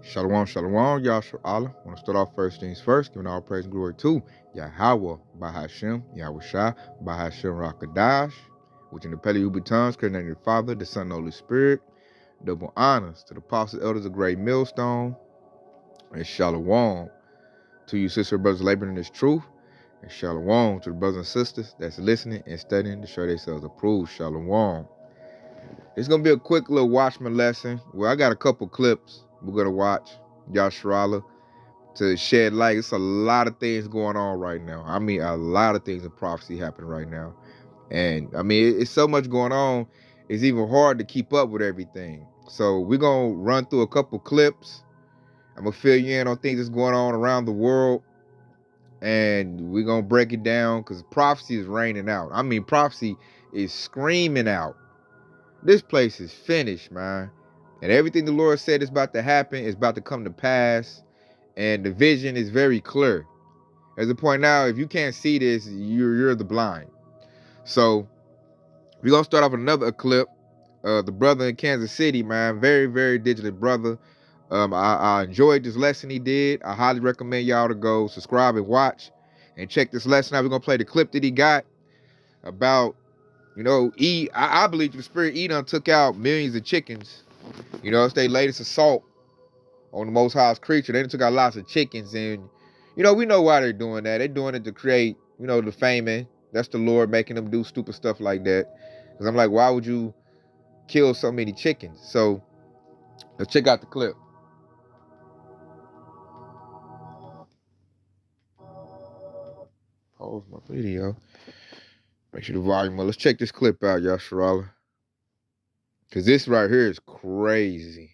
Shalom, shalom, Yahshua Allah. I want to start off first things first, giving all praise and glory to Yahweh, Bahashem, Yahweh Shah, Bahashem Rakadash, which in the Pele Ubitans, created the Father, the Son, and the Holy Spirit. Double honors to the apostles, elders of Great Millstone, and shalom to you, sister brothers, laboring in this truth, and shalom to the brothers and sisters that's listening and studying to show themselves approved. Shalom. It's going to be a quick little watchman lesson. Well, I got a couple clips we're going to watch, Yahshua, to shed light. It's a lot of things going on right now. I mean, a lot of things in prophecy happening right now. And, I mean, it's so much going on, it's even hard to keep up with everything. So we're going to run through a couple clips. I'm going to fill you in on things that's going on around the world. And we're going to break it down because prophecy is raining out. I mean, prophecy is screaming out. This place is finished, man. And everything the Lord said is about to happen is about to come to pass. And the vision is very clear. There's a point now, if you can't see this, you're the blind. So we're going to start off with another clip. The brother in Kansas City, man, very, very diligent brother. I enjoyed this lesson he did. I highly recommend y'all to go subscribe and watch and check this lesson out. We're going to play the clip that he got about, you know, I believe the spirit done took out millions of chickens. You know, it's their latest assault on the Most High's creature. They done took out lots of chickens. And, you know, we know why they're doing that. They're doing it to create, you know, the famine. That's the Lord making them do stupid stuff like that. Because I'm like, why would you kill so many chickens? So let's check out the clip. Pause my video. Make sure the volume up. Let's check this clip out, Yahshua. Because this right here is crazy.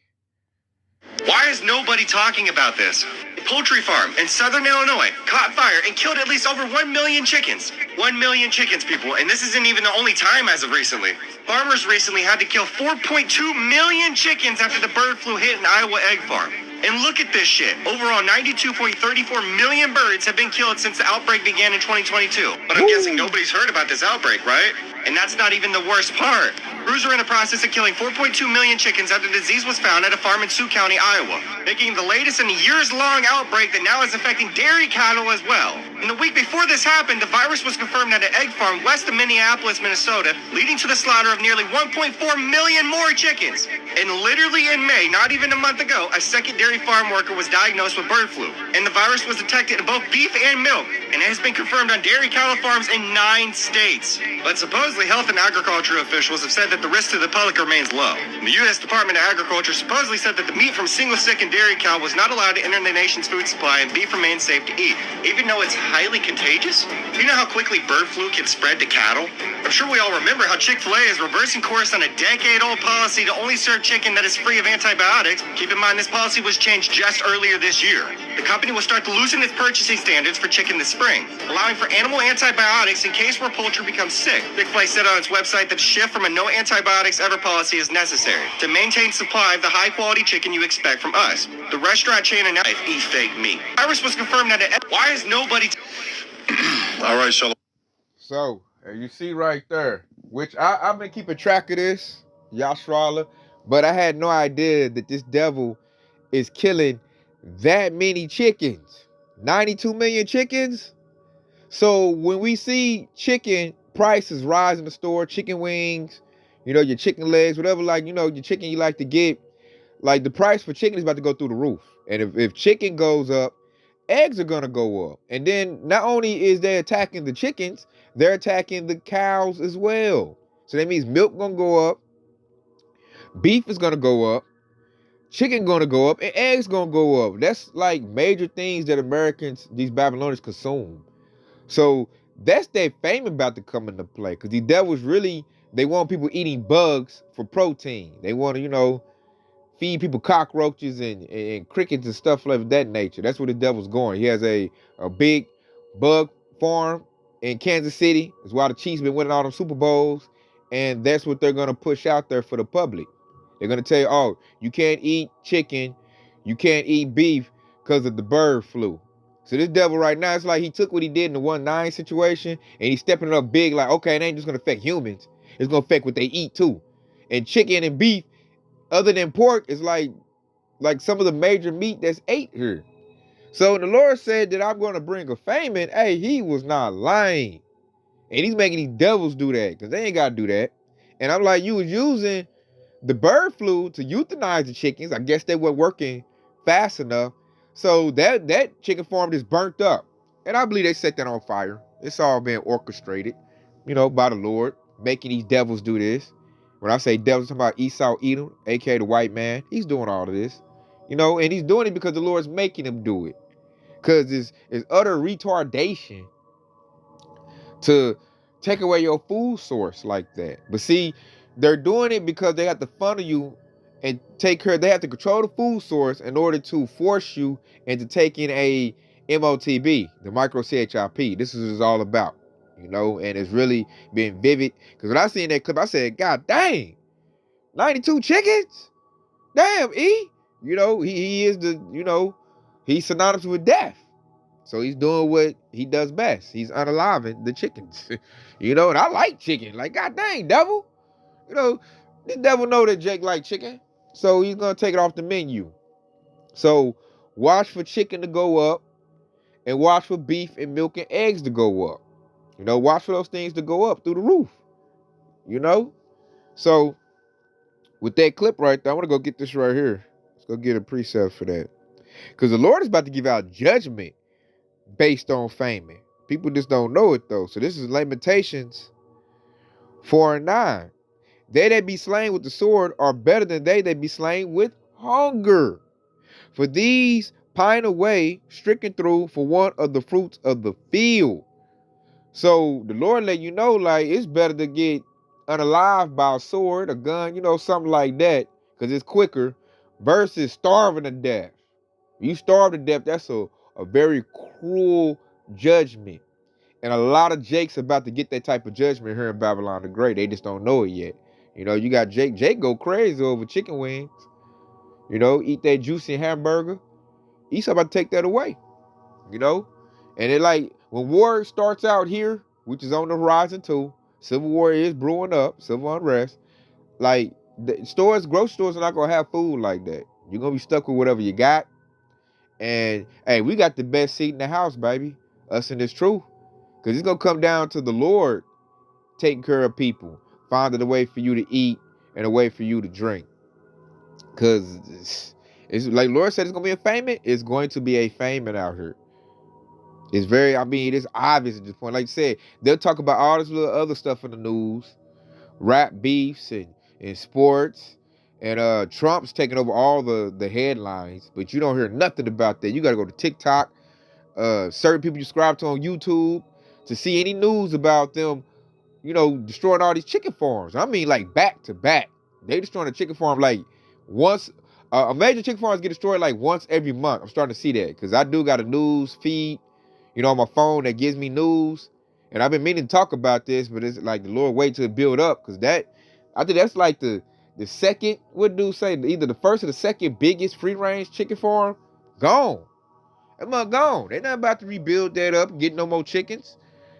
Why is nobody talking about this? A poultry farm in southern Illinois caught fire and killed at least over 1 million chickens. 1 million chickens, people. And this isn't even the only time as of recently. Farmers recently had to kill 4.2 million chickens after the bird flu hit an Iowa egg farm. And look at this shit. Overall, 92.34 million birds have been killed since the outbreak began in 2022. But I'm guessing nobody's heard about this outbreak, right? And that's not even the worst part. Crews are in the process of killing 4.2 million chickens after the disease was found at a farm in Sioux County, Iowa, making the latest in a years-long outbreak that now is affecting dairy cattle as well. And the week before this happened, the virus was confirmed at an egg farm west of Minneapolis, Minnesota, leading to the slaughter of nearly 1.4 million more chickens. And literally in May, not even a month ago, a second dairy farm worker was diagnosed with bird flu. And the virus was detected in both beef and milk, and it has been confirmed on dairy cattle farms in 9 states. But supposedly, health and agriculture officials have said that the risk to the public remains low. The U.S. Department of Agriculture supposedly said that the meat from single sick and dairy cow was not allowed to enter the nation's food supply and beef remains safe to eat, even though it's highly contagious. Do you know how quickly bird flu can spread to cattle? I'm sure we all remember how Chick-fil-A is reversing course on a decade-old policy to only serve chicken that is free of antibiotics. Keep in mind, this policy was changed just earlier this year. The company will start to loosen its purchasing standards for chicken this spring, allowing for animal antibiotics in case where poultry becomes sick. Chick-fil-A said on its website that a shift from a no antibiotics ever policy is necessary to maintain supply of the high-quality chicken you expect from us. The restaurant chain announced eat fake meat. Virus was confirmed that why is nobody... All right, Shalom. So, you see right there, which I've been keeping track of this, Yahshua, but I had no idea that this devil is killing that many chickens. 92 million chickens? So when we see chicken prices rise in the store, chicken wings, you know, your chicken legs, whatever, like, you know, your chicken you like to get, like the price for chicken is about to go through the roof. And if chicken goes up, eggs are going to go up. And then not only is they attacking the chickens, they're attacking the cows as well. So that means milk going to go up, beef is going to go up, chicken going to go up, and eggs going to go up. That's like major things that Americans, these Babylonians, consume. So that's their fame about to come into play, because these devils really, they want people eating bugs for protein. They want to, you know, feed people cockroaches and crickets and stuff like that nature. That's where the devil's going. He has a big bug farm in Kansas City. That's why the Chiefs been winning all them Super Bowls. And that's what they're going to push out there for the public. They're going to tell you, oh, you can't eat chicken, you can't eat beef because of the bird flu. So this devil right now, it's like he took what he did in the 1-9 situation and he's stepping it up big like, okay, it ain't just going to affect humans. It's going to affect what they eat too. And chicken and beef, other than pork, is like like some of the major meat that's ate here. So the Lord said that I'm going to bring a famine. Hey, he was not lying. And he's making these devils do that because they ain't got to do that. And I'm like, you was using the bird flu to euthanize the chickens. I guess they weren't working fast enough. So that chicken farm just burnt up. And I believe they set that on fire. It's all been orchestrated, by the Lord, making these devils do this. When I say devils, I'm talking about Esau Edom, aka the white man. He's doing all of this, and he's doing it because the Lord's making him do it. Because it's utter retardation to take away your food source like that. But see, they're doing it because they have to funnel you and they have to control the food source in order to force you into taking a MOTB, the microchip. This is what it's all about, and it's really been vivid. Because when I seen that clip, I said, God dang, 92 chickens? Damn, E. He is he's synonymous with death. So he's doing what he does best. He's unaliving the chickens. And I like chicken. Like, God dang, devil. The devil know that Jake like chicken. So he's going to take it off the menu. So watch for chicken to go up. And watch for beef and milk and eggs to go up. Watch for those things to go up through the roof. So with that clip right there, I want to go get this right here. Let's go get a precept for that. Because the Lord is about to give out judgment based on famine. People just don't know it though. So this is Lamentations 4:9. They that be slain with the sword are better than they that be slain with hunger. For these pine away, stricken through for want of the fruits of the field. So the Lord let you know, like, it's better to get unalive by a sword, a gun, something like that, because it's quicker, versus starving to death. You starve to death, that's a very cruel judgment. And a lot of Jakes about to get that type of judgment here in Babylon the Great. They just don't know it yet. You got Jake. Jake go crazy over chicken wings. Eat that juicy hamburger. Esau about to take that away. And it like, when war starts out here, which is on the horizon too, civil war is brewing up, civil unrest. Like, the grocery stores are not going to have food like that. You're going to be stuck with whatever you got. And, hey, we got the best seat in the house, baby. Us in this truth. Because it's going to come down to the Lord taking care of people, finding a way for you to eat and a way for you to drink. Because it's like Lord said, it's going to be a famine. It's going to be a famine out here. It's it's obvious at this point. Like you said, they'll talk about all this little other stuff in the news, rap beefs and sports, and Trump's taking over all the headlines, but you don't hear nothing about that. You got to go to TikTok, certain people you subscribe to on YouTube to see any news about them, destroying all these chicken farms. I mean, like, back to back. They destroying a chicken farm like once. A major chicken farms get destroyed like once every month. I'm starting to see that because I do got a news feed, on my phone that gives me news. And I've been meaning to talk about this, but it's like the Lord wait till it build up, because I think that's like the second, what do say, either the first or the second biggest free range chicken farm gone. That mug gone. They're not about to rebuild that up and get no more chickens.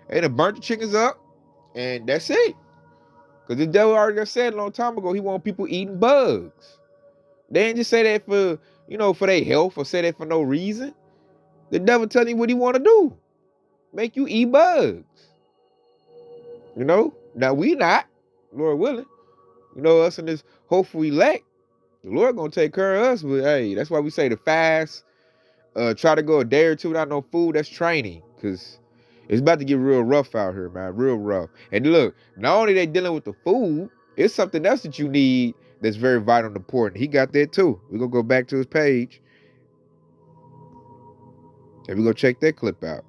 They done burnt the chickens up, and that's it. Because the devil already said a long time ago he want people eating bugs. They ain't just say that for, for their health, or say that for no reason. The devil telling you what he want to do. Make you eat bugs. Now we not, Lord willing. Us in this hopeful elect, the Lord gonna take care of us. But hey, that's why we say to fast. Try to go a day or two without no food. That's training, because it's about to get real rough out here, man. Real rough. And look, not only they dealing with the food, it's something else that you need that's very vital and important. He got that too. We're gonna go back to his page. And we go check that clip out.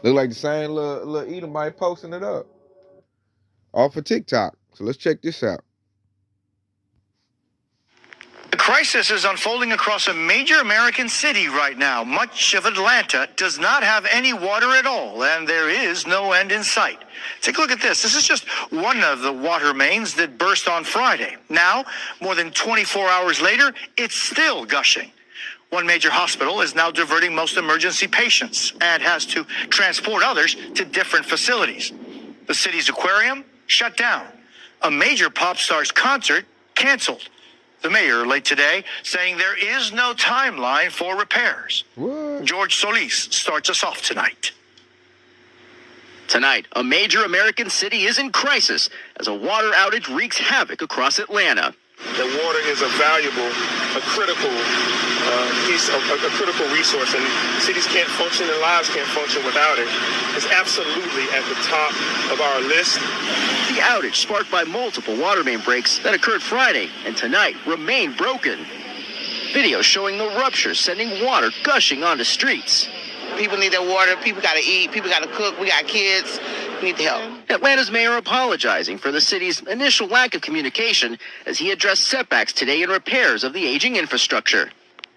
Look like the same little Edomite posting it up. Off of TikTok. So let's check this out. The crisis is unfolding across a major American city right now. Much of Atlanta does not have any water at all, and there is no end in sight. Take a look at this. This is just one of the water mains that burst on Friday. Now, more than 24 hours later, it's still gushing. One major hospital is now diverting most emergency patients and has to transport others to different facilities. The city's aquarium shut down. A major pop star's concert canceled. The mayor late today saying there is no timeline for repairs. What? George Solis starts us off tonight. Tonight, a major American city is in crisis as a water outage wreaks havoc across Atlanta. That water is a valuable, a critical piece of a critical resource, and cities can't function and lives can't function without it. It's absolutely at the top of our list. The outage sparked by multiple water main breaks that occurred Friday and tonight remain broken. Video showing the ruptures sending water gushing onto streets. People need their water. People got to eat. People got to cook. We got kids. We need the help. Atlanta's mayor apologizing for the city's initial lack of communication as he addressed setbacks today in repairs of the aging infrastructure.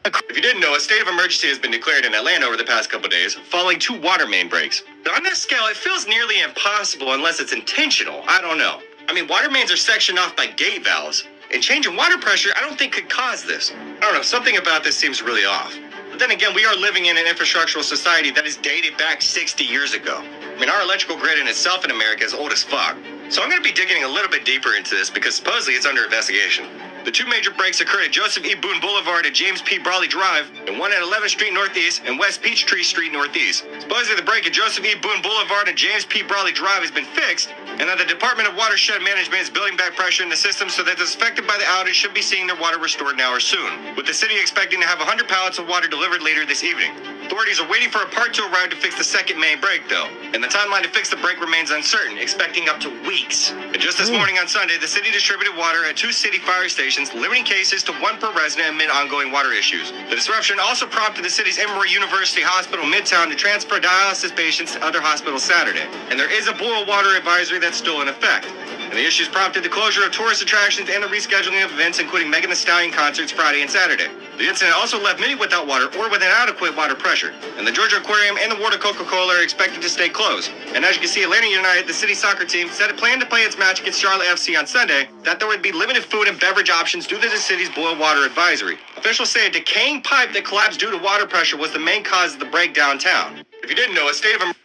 If you didn't know, a state of emergency has been declared in Atlanta over the past couple days, following 2 water main breaks. Now, on that scale, it feels nearly impossible unless it's intentional. I don't know. I mean, water mains are sectioned off by gate valves, and changing water pressure I don't think could cause this. I don't know, something about this seems really off. But then again, we are living in an infrastructural society that is dated back 60 years ago. I mean, our electrical grid in itself in America is old as fuck. So I'm going to be digging a little bit deeper into this because supposedly it's under investigation. The 2 major breaks occurred at Joseph E. Boone Boulevard and James P. Brawley Drive, and one at 11th Street Northeast and West Peachtree Street Northeast. Supposedly the break at Joseph E. Boone Boulevard and James P. Brawley Drive has been fixed, and that the Department of Watershed Management is building back pressure in the system so that those affected by the outage should be seeing their water restored now or soon, with the city expecting to have 100 pallets of water delivered later this evening. Authorities are waiting for a part to arrive to fix the second main break, though, and the timeline to fix the break remains uncertain, expecting up to weeks. And just this morning on Sunday, the city distributed water at 2 city fire stations, limiting cases to 1 per resident amid ongoing water issues. The disruption also prompted the city's Emory University Hospital Midtown to transfer dialysis patients to other hospitals Saturday, and there is a boil water advisory that's still in effect. And the issues prompted the closure of tourist attractions and the rescheduling of events, including Megan Thee Stallion concerts Friday and Saturday. The incident also left many without water or with inadequate water pressure. And the Georgia Aquarium and the Water Coca-Cola are expected to stay closed. And as you can see, Atlanta United, the city soccer team, said it planned to play its match against Charlotte FC on Sunday, that there would be limited food and beverage options due to the city's boil water advisory. Officials say a decaying pipe that collapsed due to water pressure was the main cause of the break downtown. If you didn't know, a state of emergency.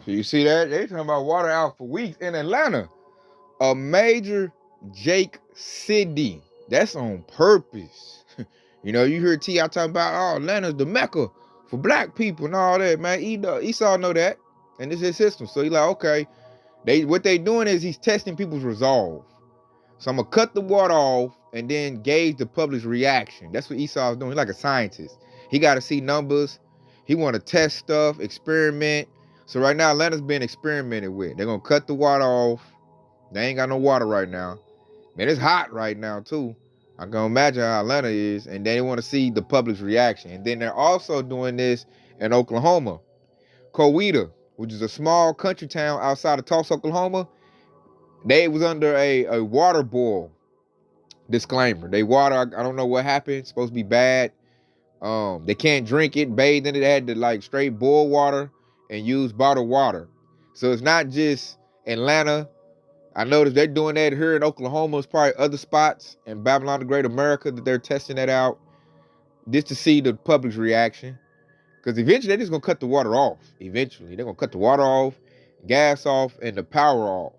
So you see that? They talking about water out for weeks in Atlanta. A major Jake city. That's on purpose. You know, you hear T.I. talking about, oh, Atlanta's the mecca for black people and all that, man. Esau know that. And it's his system. So he's like, okay. What they doing is he's testing people's resolve. So I'm going to cut the water off and then gauge the public's reaction. That's what Esau's doing. He's like a scientist. He got to see numbers. He want to test stuff, experiment. So right now, Atlanta's being experimented with. They're going to cut the water off. They ain't got no water right now. Man, it's hot right now, too. I can imagine how Atlanta is. And they want to see the public's reaction. And then they're also doing this in Oklahoma. Coweta, which is a small country town outside of Tulsa, Oklahoma, they was under a water boil disclaimer. They water, I don't know what happened. It's supposed to be bad. They can't drink it, bathe in it. They had to like straight boil water and use bottled water. So it's not just Atlanta. I noticed they're doing that here in Oklahoma. It's probably other spots in Babylon the Great America that they're testing that out just to see the public's reaction. Because eventually they're just going to cut the water off. Eventually. They're going to cut the water off, gas off, and the power off.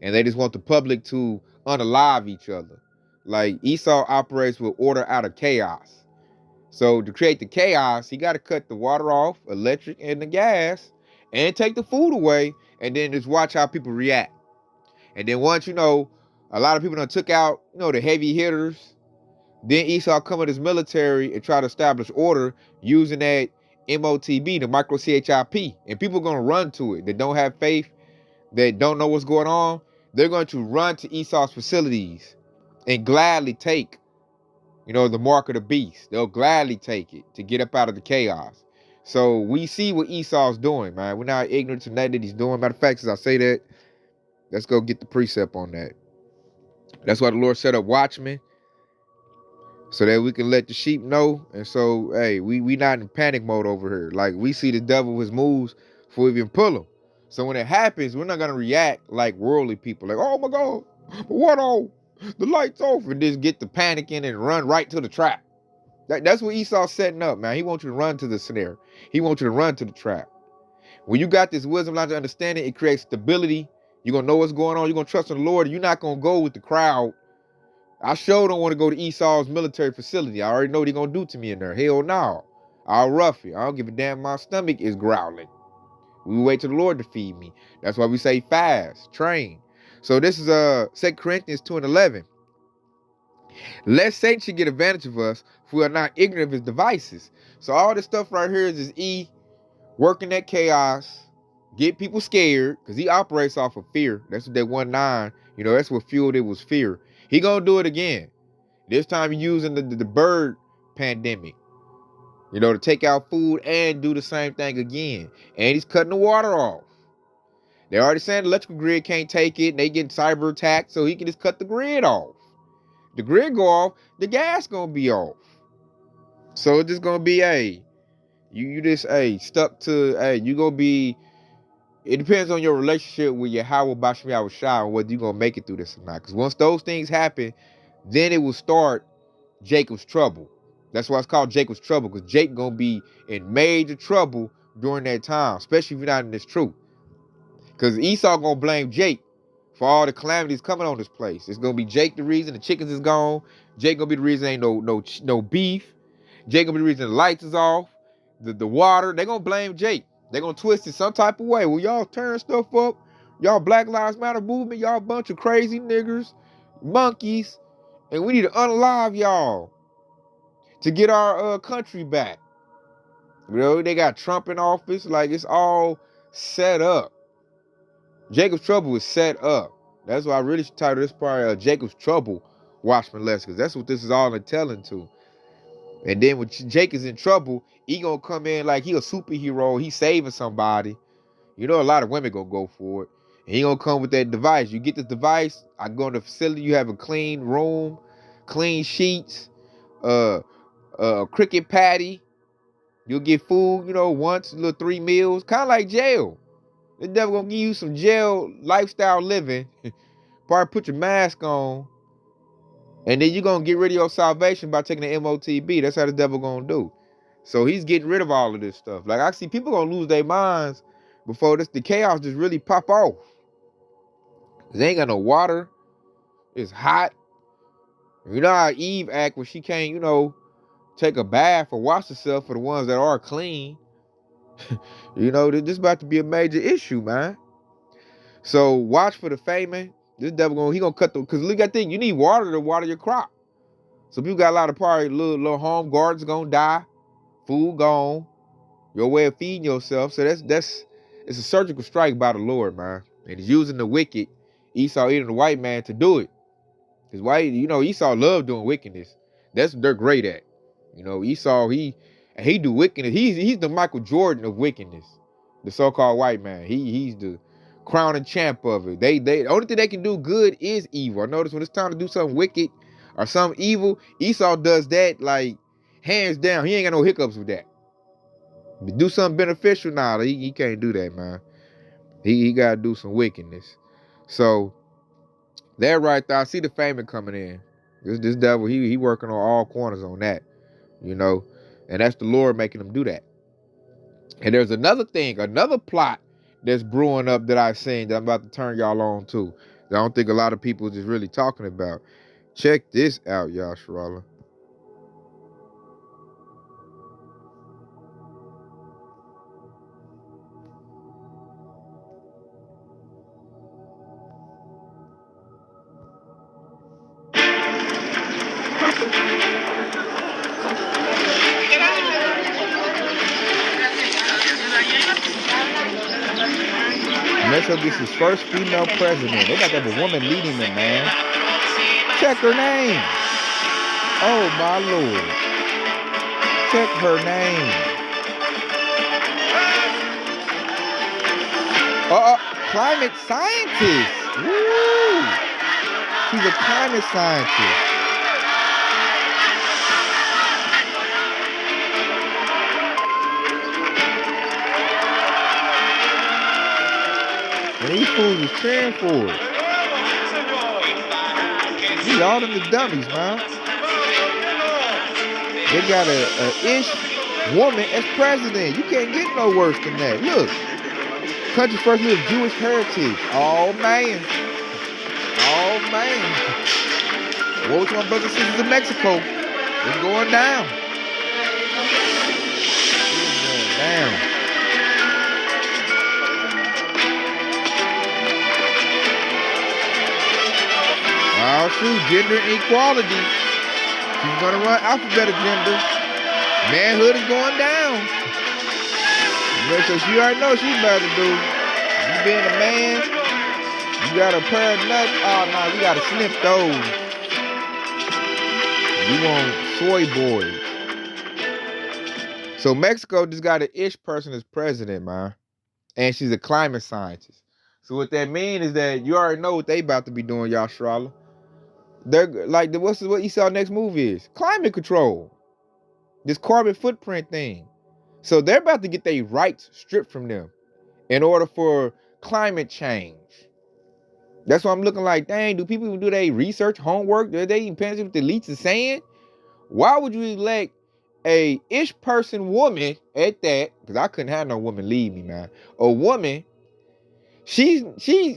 And they just want the public to unalive each other. Like Esau operates with order out of chaos. So to create the chaos, he got to cut the water off, electric, and the gas, and take the food away, and then just watch how people react. And then once, a lot of people done took out, the heavy hitters, then Esau come with his military and try to establish order using that MOTB, the micro CHIP. And people are going to run to it. That don't have faith, that don't know what's going on. They're going to run to Esau's facilities and gladly take the mark of the beast. They'll gladly take it to get up out of the chaos. So we see what Esau's doing, man. We're not ignorant to nothing that he's doing. Matter of fact, as I say that, let's go get the precept on that. That's why the Lord set up watchmen, so that we can let the sheep know. And so, hey, we not in panic mode over here. Like, we see the devil, his moves, before we even pull him. So when it happens, we're not going to react like worldly people. Like, oh my God, what on? The lights off, and just get the panicking and run right to the trap. That's what Esau's setting up, man. He wants you to run to the snare. He wants you to run to the trap. When you got this wisdom, logic, understanding, it creates stability You're going to know what's going on. You're going to trust in the Lord. You're not going to go with the crowd. I sure don't want to go to Esau's military facility. I already know what they're going to do to me in there. Hell no. I'll rough it. I don't give a damn. My stomach is growling. We wait till the Lord to feed me. That's why we say fast, train. So this is 2 Corinthians 2:11. Lest Satan should get advantage of us, for we are not ignorant of his devices. So all this stuff right here is just E working that chaos, get people scared, because he operates off of fear. That's what that 1:9, that's what fueled it, was fear. He gonna do it again. This time he's using the bird pandemic, to take out food and do the same thing again. And he's cutting the water off. They already saying the electrical grid can't take it, and they getting cyber attacked, so he can just cut the grid off. The grid go off, the gas gonna be off. So it's just gonna be you just stuck to you gonna be. It depends on your relationship with Yahweh Bashmi Yahushua and whether you're gonna make it through this or not. Because once those things happen, then it will start Jacob's trouble. That's why it's called Jacob's trouble, because Jake gonna be in major trouble during that time, especially if you're not in this truth. Because Esau gonna blame Jake for all the calamities coming on this place. It's gonna be Jake the reason the chickens is gone. Jake gonna be the reason ain't no beef. Jake gonna be the reason the lights is off. The water. They gonna blame Jake. They gonna twist it some type of way. Well, y'all turn stuff up. Y'all Black Lives Matter movement. Y'all a bunch of crazy niggers, monkeys, and we need to unalive y'all to get our country back. They got Trump in office. Like, it's all set up. Jacob's trouble is set up. That's why I really should title this part Jacob's Trouble, Watchman Less, because that's what this is all telling to. And then when Jake is in trouble, he gonna come in like he a superhero. He saving somebody. A lot of women gonna go for it. And he gonna come with that device. You get this device, I go in the facility, you have a clean room, clean sheets, a cricket patty. You'll get food, once, little 3 meals, kind of like jail. The devil gonna give you some jail lifestyle living. Probably put your mask on. And then you're going to get rid of your salvation by taking the MOTB. That's how the devil going to do. So he's getting rid of all of this stuff. Like, I see people going to lose their minds before the chaos just really pop off. They ain't got no water. It's hot. You know how Eve act when she can't, take a bath or wash herself for the ones that are clean. This is about to be a major issue, man. So watch for the famine. This devil he gonna cut because look at that thing. You need water to water your crop. So people got a lot of probably little home gardens gonna die, food gone, your way of feeding yourself. So it's a surgical strike by the Lord, man. And he's using the wicked, Esau eating the white man, to do it. Because Esau love doing wickedness. That's what they're great at. Esau, he do wickedness. He's the Michael Jordan of wickedness. The so-called white man. He's the crowning champ of it. The only thing they can do good is evil. I notice when it's time to do something wicked or something evil, Esau does that like hands down. He ain't got no hiccups with that. But do something beneficial, nah, he can't do that, man. He gotta do some wickedness. So that right there, I see the famine coming in. This devil, he working on all corners on that, and that's the Lord making him do that. And there's another thing, another plot that's brewing up that I've seen that I'm about to turn y'all on to. That I don't think a lot of people is really talking about. Check this out, y'all, Sharala. Metro gets his first female president. They got to have a woman leading them, man. Check her name. Oh, my Lord. Check her name. Climate scientist. Woo! She's a climate scientist. And these fools is cheering for it. These all them the dummies, man. They got a ish woman as president. You can't get no worse than that. Look. country first with Jewish heritage. Oh, man. Oh, man. Woe to my brothers and sisters in Mexico. It's going down. It's going down. Oh, shoot. Gender equality. She's going to run alphabet agenda. Manhood is going down. So she already knows she's about to do. You being a man, you got a pair of nuts. Oh, no, you got to snip those. You want soy boys. So Mexico just got an ish person as president, man. And she's a climate scientist. So what that means is that you already know what they about to be doing, y'all, Shrala. They're like, what Esau next move is? Climate control. This carbon footprint thing. So they're about to get their rights stripped from them in order for climate change. That's why I'm looking like, dang, do people even do their research, homework? Do they even pay attention to what the elites are saying? Why would you elect a ish person woman at that? Because I couldn't have no woman leave me, man. A woman, she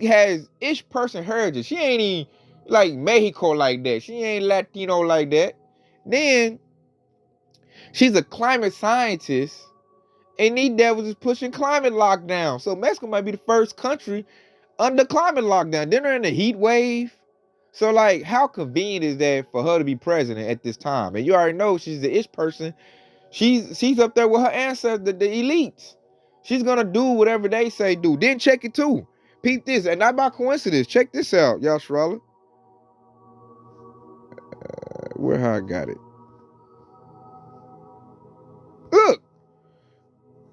has ish person heritage. She ain't even like Mexico like that. She ain't Latino like that. Then she's a climate scientist. And these devils is pushing climate lockdown. So Mexico might be the first country under climate lockdown. Then they're in the heat wave. So like, how convenient is that for her to be president at this time? And you already know she's the ish person. She's up there with her ancestors, the elites. She's gonna do whatever they say do. Then check it too. Peep this, and not by coincidence. Check this out, y'all, Shrala. Where I got it? Look.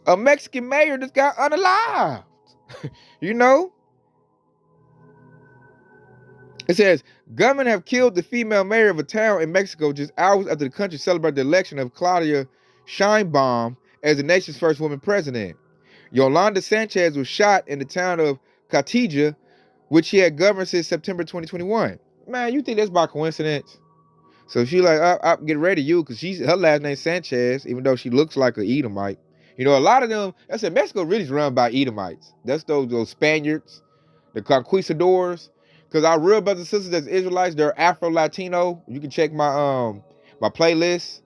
A Mexican mayor just got unalived. You know? It says, government have killed the female mayor of a town in Mexico just hours after the country celebrated the election of Claudia Sheinbaum as the nation's first woman president. Yolanda Sanchez was shot in the town of Catilla, which she had governed since September 2021. Man, you think that's by coincidence? So she like, I get ready to you, because her last name Sanchez, even though she looks like an Edomite. You know, a lot of them, I said Mexico really is run by Edomites. That's those Spaniards, the conquistadors. Because our real brothers and sisters that's Israelites, they're Afro-Latino. You can check my my playlist,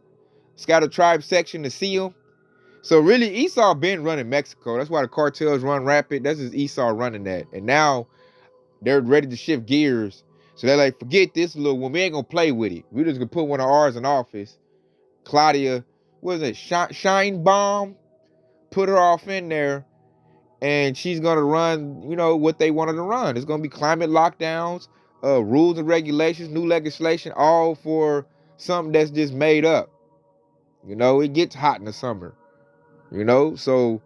Scattered Tribe section to see them. So really, Esau been running Mexico. That's why the cartels run rapid. That's just Esau running that. And now they're ready to shift gears. So they're like, forget this little woman. We ain't going to play with it. We just going to put one of ours in office. Claudia, what is it? Sheinbaum. Put her off in there, and she's gonna run, you know, what they wanted to run. It's gonna be climate lockdowns, rules and regulations, new legislation, all for something that's just made up. You know, it gets hot in the summer. You know, so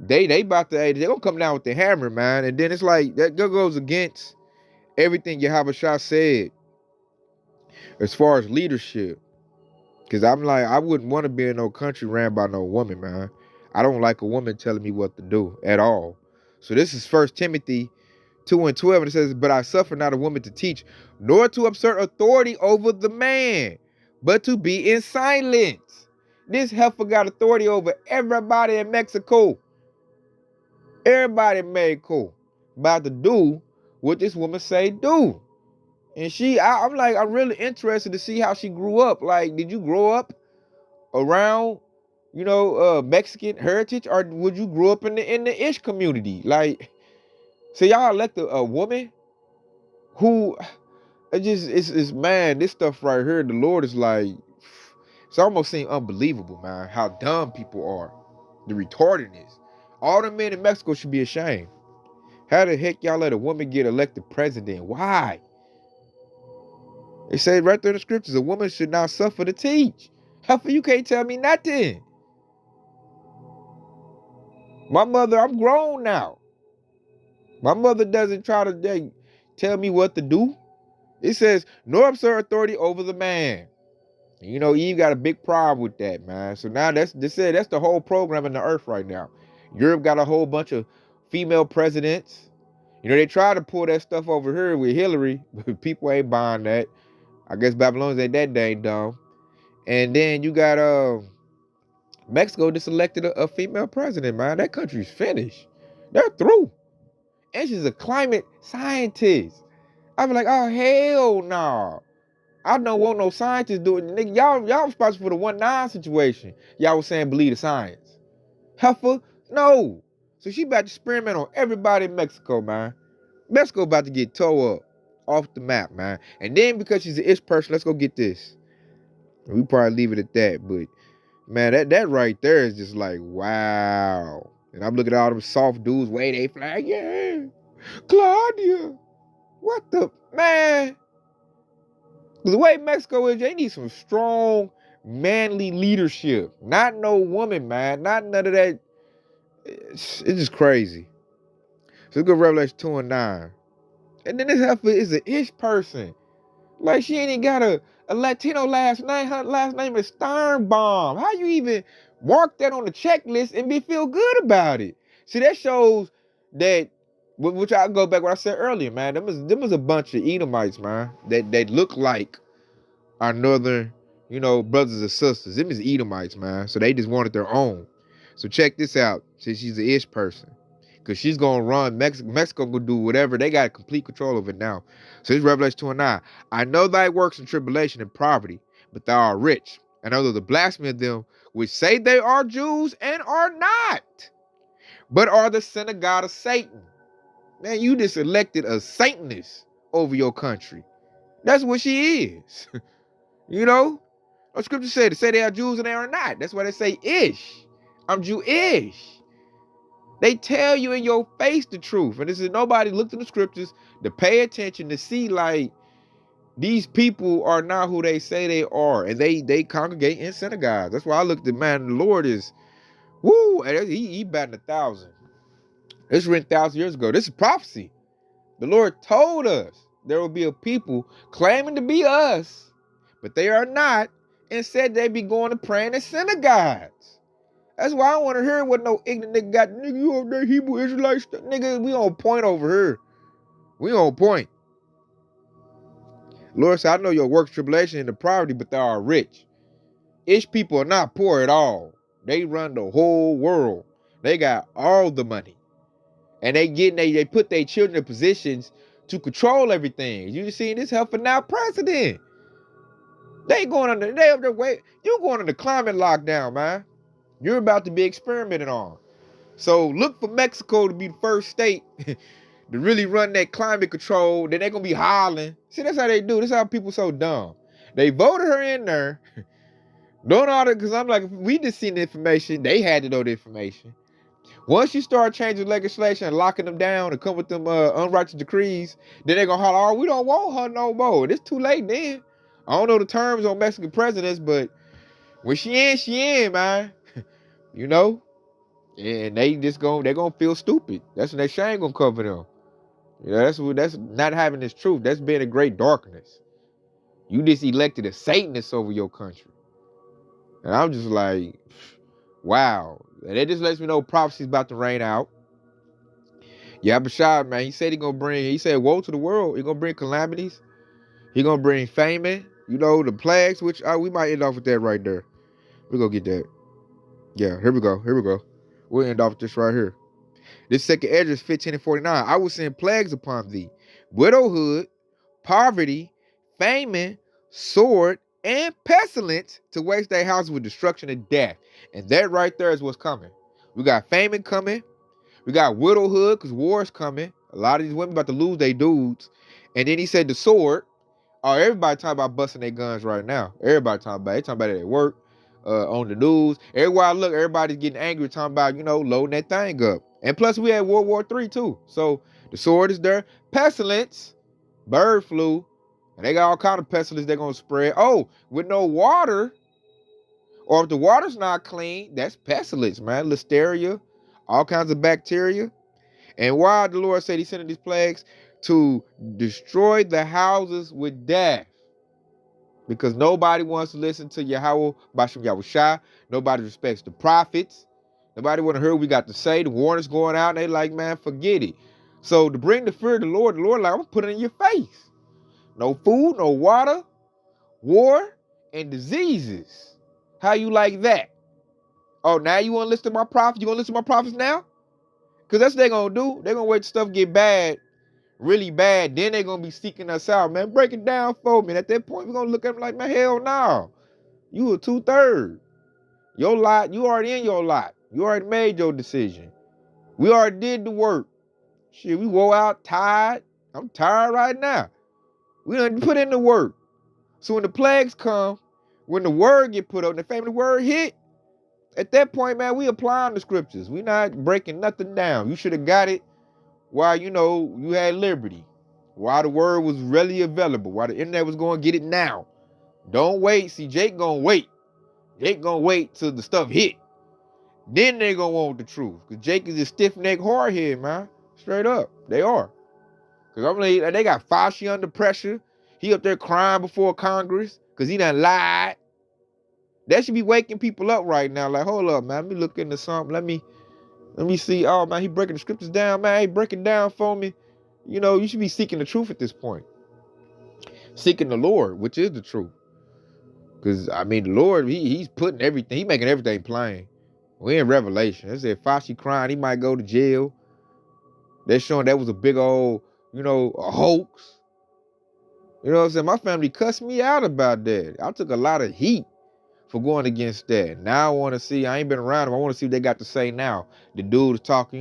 they about to, they're gonna come down with the hammer, man. And then it's like that goes against everything Yahweh said as far as leadership. Because I'm like, I wouldn't want to be in no country ran by no woman, man. I don't like a woman telling me what to do at all. So this is 1 Timothy 2:12, and it says, but I suffer not a woman to teach, nor to assert authority over the man, but to be in silence. This heifer got authority over everybody in Mexico. Everybody in Mexico about to do what this woman say do. And I'm really interested to see how she grew up. Like, did you grow up around, you know, Mexican heritage, or would you grow up in the Ish community? Like, so y'all elect a woman who, it's man, this stuff right here, the Lord is like, it's almost seems unbelievable, man, how dumb people are, the retardedness. All the men in Mexico should be ashamed. How the heck y'all let a woman get elected president? Why? It says right there in the scriptures, a woman should not suffer to teach. Heifer, you can't tell me nothing. My mother, I'm grown now. My mother doesn't try to tell me what to do. It says, nor assert authority over the man. You know, Eve got a big problem with that, man. So now that's the whole program in the earth right now. Europe got a whole bunch of female presidents. You know, they tried to pull that stuff over here with Hillary, but people ain't buying that. I guess Babylonians ain't that dang dumb. And then you got Mexico just elected a female president, man. That country's finished. They're through. And she's a climate scientist. I be like, oh, hell no. I don't want no scientists doing it. Nigga, y'all responsible for the 1-9 situation. Y'all was saying believe the science. Heifer, no. So she about to experiment on everybody in Mexico, man. Mexico about to get tore up off the map, man. And then because she's an ish person, let's go get this. We probably leave it at that, but man, that right there is just like, wow. And I'm looking at all them soft dudes, way they flag, yeah. Claudia. What the, man? The way Mexico is, they need some strong, manly leadership. Not no woman, man. Not none of that. It's just crazy. So let's go Revelation 2:9. And then this heifer is an ish person. Like, she ain't even got a Latino last name. Her last name is Sternbaum. How you even mark that on the checklist and feel good about it? See, that shows that, which I go back what I said earlier, man. Them was a bunch of Edomites, man. That look like our northern, brothers and sisters. Them is Edomites, man. So they just wanted their own. So check this out. Since she's an ish person. Because she's going to run. Mexico going to do whatever. They got complete control of it now. So this is Revelation 2:9. I know thy works in tribulation and poverty, but thou art rich. And I know the blasphemy of them which say they are Jews and are not, but are the synagogue of Satan. Man, you just elected a Satanist over your country. That's what she is. The scripture said, to say they are Jews and they are not. That's why they say ish. I'm Jewish. They tell you in your face the truth. And this is nobody looked in the scriptures to pay attention to see, like, these people are not who they say they are. And they congregate in synagogues. That's why I looked at, man, the Lord is, woo, he batting 1,000. This was written 1,000 years ago. This is prophecy. The Lord told us there will be a people claiming to be us, but they are not, and said they be going to pray in the synagogues. That's why I don't want to hear what no ignorant nigga got. Nigga, you over there Hebrew Israelite stuff. Nigga, we on point over here. We on point. Lord said, I know your works, tribulation, and the poverty, but they are rich. Ish people are not poor at all. They run the whole world. They got all the money. And they put their children in positions to control everything. You see this heifer now president. They going under, they up their way. You're going under climate lockdown, man. You're about to be experimented on. So look for Mexico to be the first state to really run that climate control. Then they're going to be hollering. See, that's how they do. This is how people so dumb. They voted her in there. Doing all that, because I'm like, we just seen the information. They had to know the information. Once you start changing legislation and locking them down and come with them unrighteous decrees, then they're going to holler, oh, we don't want her no more. It's too late then. I don't know the terms on Mexican presidents, but when she in, man. And they're gonna feel stupid. That's when their shame gonna cover them. That's not having this truth. That's being a great darkness. You just elected a Satanist over your country. And I'm just like, wow. And it just lets me know prophecy's about to rain out. Yahushua, man, he said woe to the world. He gonna bring calamities. He gonna bring famine. The plagues, which we might end off with that right there. We're gonna get that. Yeah, here we go. We'll end off with this right here. This second Esdras 15:49. I will send plagues upon thee, widowhood, poverty, famine, sword, and pestilence to waste thy houses with destruction and death. And that right there is what's coming. We got famine coming. We got widowhood because war is coming. A lot of these women about to lose their dudes. And then he said the sword. Oh, everybody talking about busting their guns right now. Everybody talking about it. They talking about it at work. On the news, everywhere I look, everybody's getting angry, talking about, loading that thing up. And plus, we had World War III too. So the sword is there. Pestilence, bird flu, and they got all kind of pestilence they're gonna spread. Oh, with no water, or if the water's not clean, that's pestilence, man. Listeria, all kinds of bacteria. And why the Lord said He's sending these plagues? To destroy the houses with death. Because nobody wants to listen to Yahweh, Bashem Yahushua. Nobody respects the prophets. Nobody want to hear what we got to say. The warning's going out, and they like, man, forget it. So to bring the fear of the Lord like, I'm going to put it in your face. No food, no water, war, and diseases. How you like that? Oh, now you want to listen to my prophets? You want to listen to my prophets now? Because that's what they're going to do. They're going to wait till stuff get bad, really bad. Then they're going to be seeking us out, man. Break it down for me. And at that point, we're going to look at them like, man, hell no. You a 2/3. Your lot, you already in your lot. You already made your decision. We already did the work. Shit, we wore out tired. I'm tired right now. We done put in the work. So when the plagues come, when the word get put up, and the family word hit, at that point, man, we applying the scriptures. We not breaking nothing down. You should have got it while, you had liberty. While the word was readily available. While the internet was going to get it now. Don't wait. See, Jake going to wait. Jake going to wait till the stuff hit. Then they going to want the truth. Because Jake is a stiff-necked hardhead, man. Straight up. They are. Because they got Fauci under pressure. He up there crying before Congress because he done lied. That should be waking people up right now. Like, hold up, man. Let me look into something. Let me see. Oh, man, he breaking the scriptures down, man. He breaking down for me. You should be seeking the truth at this point. Seeking the Lord, which is the truth. Because, the Lord, he's putting everything. He's making everything plain. We're in Revelation. They said Fauci crying. He might go to jail. They're showing that was a big old, a hoax. You know what I'm saying? My family cussed me out about that. I took a lot of heat for going against that. Now I want to see, I ain't been around them. I want to see what they got to say now. The dude is talking,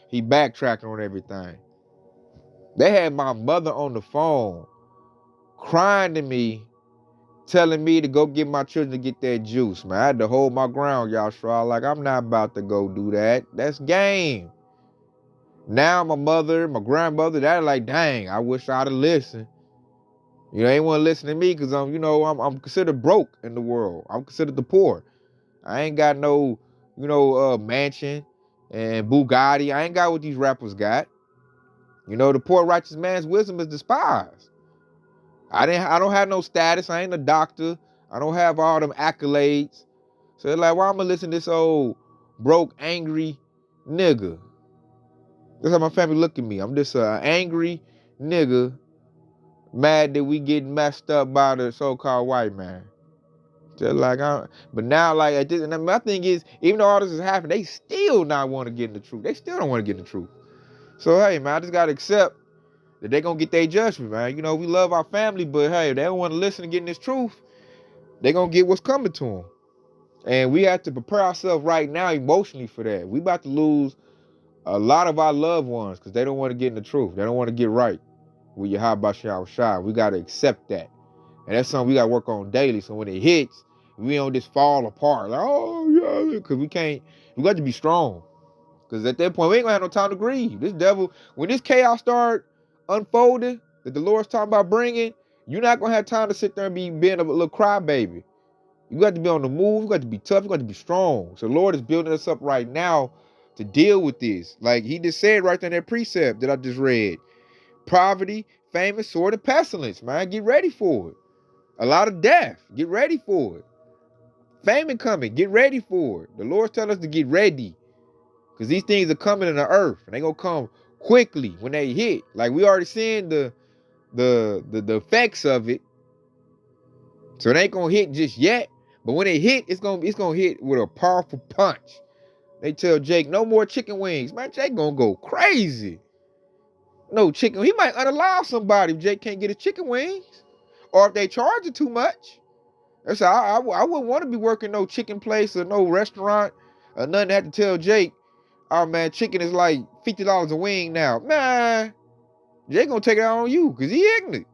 he backtracking on everything. They had my mother on the phone crying to me, telling me to go get my children to get that juice, man. I had to hold my ground, y'all. Like, I'm not about to go do that. That's game. Now my mother, my grandmother, they're like, dang, I wish I'd have listened. They ain't want to listen to me because I'm considered broke in the world. I'm considered the poor. I ain't got no, mansion and Bugatti. I ain't got what these rappers got. The poor righteous man's wisdom is despised. I don't have no status. I ain't a doctor. I don't have all them accolades. So they're like, why I'm gonna listen to this old broke, angry nigga? That's how my family look at me. I'm just an angry nigga, mad that we getting messed up by the so-called white man. Just like, but now, like, at this, and my thing is, even though all this is happening, they still not want to get in the truth. They still don't want to get in the truth. So, hey, man, I just got to accept that they going to get their judgment, man. We love our family, but, hey, if they don't want to listen to getting this truth, they going to get what's coming to them. And we have to prepare ourselves right now emotionally for that. We about to lose a lot of our loved ones because they don't want to get in the truth. They don't want to get right with Yahweh Shai. We got to accept that. And that's something we got to work on daily. So when it hits, we don't just fall apart. Like, oh, yeah, because we got to be strong. Because at that point, we ain't going to have no time to grieve. This devil, when this chaos start unfolding, that the Lord's talking about bringing, you're not going to have time to sit there and being a little crybaby. You got to be on the move. You got to be tough. You got to be strong. So the Lord is building us up right now to deal with this. Like he just said right there in that precept that I just read. Poverty, famine, sword, and pestilence, man. Get ready for it. A lot of death. Get ready for it. Famine coming. Get ready for it. The Lord's telling us to get ready. Because these things are coming in the earth. And they're going to come quickly when they hit. Like we already seeing the effects of it. So it ain't going to hit just yet. But when it hit, it's gonna hit with a powerful punch. They tell Jake, no more chicken wings. Man, Jake gonna go crazy. No chicken. He might unallow somebody if Jake can't get his chicken wings. Or if they charge it too much. That's I wouldn't want to be working no chicken place or no restaurant or nothing to have to tell Jake, oh man, chicken is like $50 a wing now. Man, Jake gonna take it out on you because he ignorant.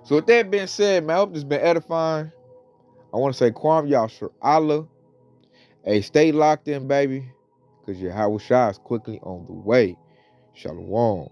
So with that being said, man, I hope this has been edifying. I want to say Kwam Yashar Allah. Hey, stay locked in, baby. Because your Yahweh Shai is quickly on the way. Shalom.